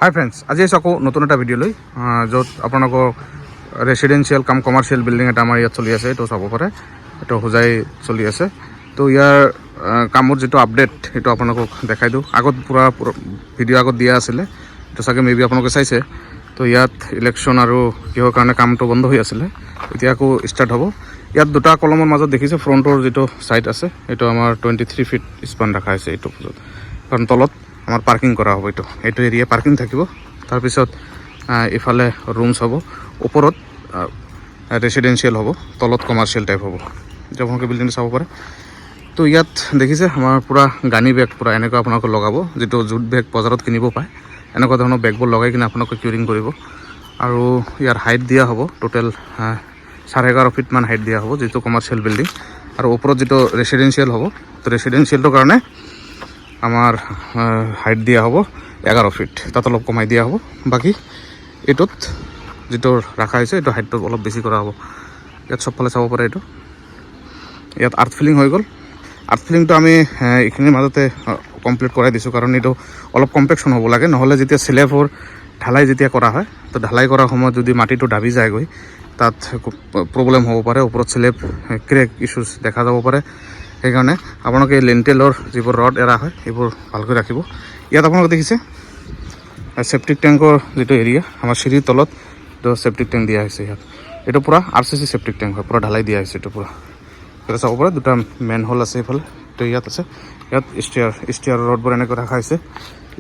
Hi friends, आज आको नतुन एटा video लै जो आपनको रेसिडेंशियल कम कमार्शियल बिल्डिंग एटा आमार इयात चलि आछे। तो चाब पारे एटा हुजाई चलि आछे। तो यार कामर जो आपडेट ये आपको देखाई दिওঁ। आगत पूरा भिडिओ आगत दिया आছিলে, तो चागे मे बी आपलोके चाइছে। तो इयात इलेक्शन और किहर कारणे कामটো बंद হৈ आছিলে, এতিয়া আকৌ स्टार्ट हब। ইয়াত দুটা কলমৰ মাজত দেখিছে ফ্ৰণ্টৰ যেটো সাইড আছে এটো আমাৰ 23 ফিট স্পান ৰাখা আছে এটো পজত, কাৰণ তলত আমাৰ পাৰ্কিং কৰা হ'ব। এটো এৰিয়া পাৰ্কিং থাকিব। তাৰ পিছত ইফালে ৰুমছ হ'ব, ওপৰত ৰেসিডেন্সিয়াল হ'ব, তলত কমাৰ্শিয়াল টাইপ হ'ব। যে আপোনালোকে বিল্ডিংটো চাব পাৰে। তো ইয়াত দেখিছে আমাৰ পুৰা গানি বেগ পুৰা এনেকুৱা আপোনালোকে লগাব, যেটো জুট বেগ বজাৰত কিনিব পায়। এনেকুৱা ধৰণৰ বেগবোৰ লগাই কিনে আপোনালোকে কিউৰিং কৰিব। আৰু ইয়াৰ হাইট দিয়া হ'ব টোটেল 11.5 ফিট মান হাইট দিয়া হ'ব, যেটো কমাৰ্শিয়াল বিল্ডিং। আৰু ওপৰত যেটো ৰেসিডেন্সিয়াল হ'ব, তো ৰেসিডেন্সিয়ালটোৰ কাৰণে আমার হাইট দিয়া হব 11 ফিট, তাত অলপ কমাই দিয়া হব। বাকি এটোত যেটো রাখা হয়েছে এটো হাইটটো অলপ বেশি করা হব। ইয়াত সবফালে চাব পারে। এটো ইয়াত আর্থ ফিলিং হয়ে গেল। আর্থ ফিলিংটো আমি এইখিনির মাজতে কমপ্লিট করাই দিছোঁ, কারণ এটো অলপ কম্পেকশন হব লাগে। নহলে যেতিয়া স্লেবৰ ঢালাই যেতিয়া কৰা হয়, তো ঢালাই কৰাৰ সময় যদি মাটিটো ডাবি যায়গৈ, তাত প্ৰবলেম হব পাৰে। ওপৰত স্লেব ক্ৰেক ইস্যুজ দেখা যাব পাৰে। সেইকাৰণে আপোনালোকে লেণ্টেলৰ যিবোৰ ৰড এৰা হয় এইবোৰ ভালকৈ ৰাখিব। ইয়াত আপোনালোকে দেখিছে সেপ্টিক টেংকৰ যেটো এৰিয়া, আমাৰ সিঁড়িৰ তলত তো সেপ্টিক ট্যাঙ্ক দিয়া হৈছে। ইয়াত এটো পুৰা আৰসিসি সেপ্টিক ট্যাঙ্ক হয়, পুৰা ঢালাই দিয়া হৈছে। এটো পুৰা এটা চাব পাৰে। দুটা মেন হোল আছে এইফালে, তো ইয়াত আছে। ইয়াত ষ্টিয়াৰ ৰডবোৰ এনেকৈ ৰাখা হৈছে।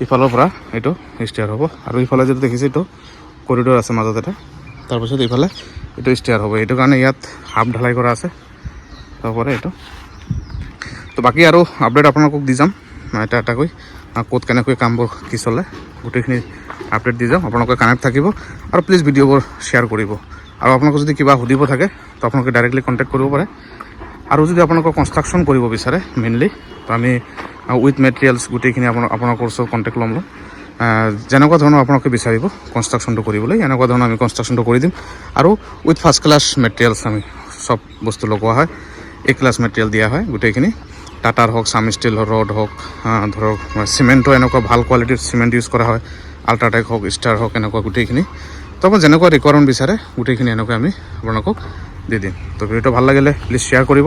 ইফালৰ পৰা এইটো ষ্টিয়াৰ হ'ব। আৰু ইফালে যেটো দেখিছে এইটো কৰিডৰ আছে মাজত এটা, তাৰপিছত ইফালে এইটো ষ্টিয়াৰ হ'ব। এইটো কাৰণে ইয়াত হাফ ঢালাই কৰা আছে। তাৰপৰে এইটো তো বাকি আৰু আপডেট আপোনালোকক দি যাম এটা এটাকৈ, ক'ত কেনেকৈ কামবোৰ কি চলে গোটেইখিনি আপডেট দি যাম। আপোনালোকে কানেক্ট থাকিব আৰু প্লিজ ভিডিঅ'বোৰ শ্বেয়াৰ কৰিব। আৰু আপোনালোকে যদি কিবা সুধিব থাকে তো আপোনালোকে ডাইৰেক্টলি কণ্টেক্ট কৰিব পাৰে। আৰু যদি আপোনালোকে কনষ্ট্ৰাকশ্যন কৰিব বিচাৰে মেইনলি, তো আমি উইথ মেটেৰিয়েলছ গোটেইখিনি আপোনালোকৰ ওচৰত কণ্টেক্ট ল'ম। যেনেকুৱা ধৰণৰ আপোনালোকে বিচাৰিব কনষ্ট্ৰাকশ্যনটো কৰিবলৈ, এনেকুৱা ধৰণৰ আমি কনষ্ট্ৰাকশ্যনটো কৰি দিম। আৰু উইথ ফাৰ্ষ্ট ক্লাছ মেটেৰিয়েলছ আমি সব বস্তু লগোৱা হয়, এ ক্লাছ মেটেৰিয়েল দিয়া হয় গোটেইখিনি। টাটাৰ হোক, সাম স্টিল ৰড হোক, ধৰক সিমেন্টও এনেকুৱা ভাল কোৱালিটিৰ সিমেন্ট ইউজ কৰা হয়, আল্ট্ৰাটেক হোক, ষ্টাৰ হোক, এনেকুৱা গোটেইখিনি। তো আপোনাৰ যেনেকুৱা ৰিকুৱাৰমেণ্ট বিচাৰে গোটেইখিনি এনেকৈ আমি আপোনালোকক দি দিম। তো ভিডিঅ'টো ভাল লাগিলে প্লিজ শ্বেয়াৰ কৰিব।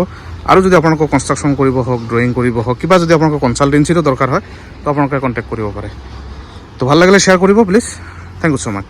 আৰু যদি আপোনালোকক কনষ্ট্ৰাকশ্যন কৰিব হওক, ড্ৰয়িং কৰিব হওক, কিবা যদি আপোনালোকক কনচালটেঞ্চিৰো দৰকাৰ হয় তো আপোনালোকে কণ্টেক্ট কৰিব পাৰে। তো ভাল লাগিলে শ্বেয়াৰ কৰিব please. Thank you so' much.